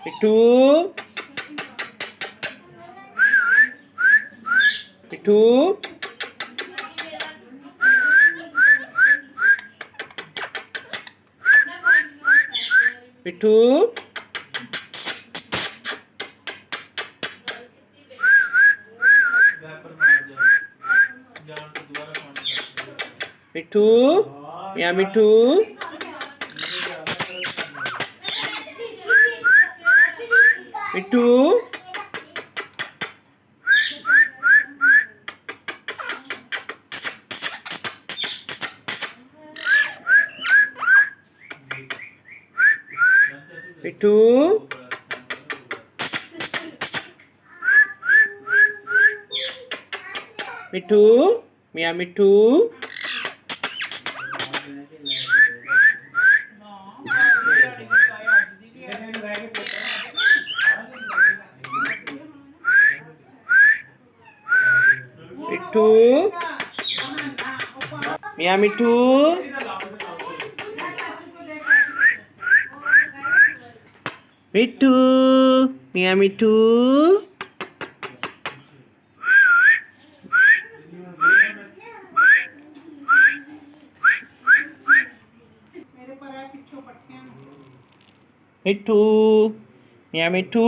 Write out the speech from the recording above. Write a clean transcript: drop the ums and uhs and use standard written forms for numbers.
मिठू मिठू मिठू मिठू या मिठू मिठू मिठू मिठू मियाँ मिठू मिठू मियाँ मिठू मिठू मियाँ मिठू मिठू मियाँ मिठू